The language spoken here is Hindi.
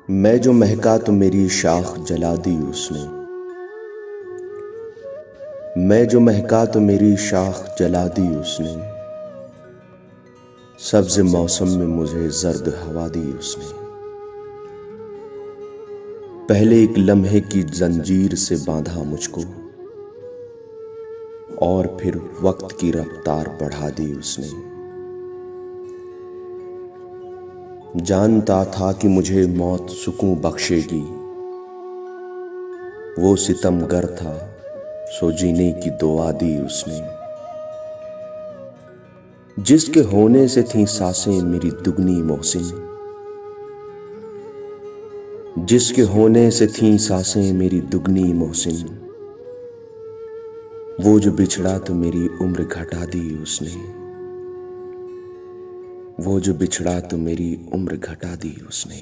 मैं जो महका तो मेरी शाख जला दी उसने। मैं जो महका तो मेरी शाख जला दी उसने। सब्ज मौसम में मुझे जर्द हवा दी उसने। पहले एक लम्हे की जंजीर से बांधा मुझको और फिर वक्त की रफ्तार बढ़ा दी उसने। जानता था कि मुझे मौत सुकून बख्शेगी, वो सितमगर था सो जीने की दुआ दी उसने। जिसके होने से थी सांसें मेरी दुगनी मोहसिन, जिसके होने से थी सांसें मेरी दुगनी मोहसिन। वो जो बिछड़ा तो मेरी उम्र घटा दी उसने। वो जो बिछड़ा तो मेरी उम्र घटा दी उसने।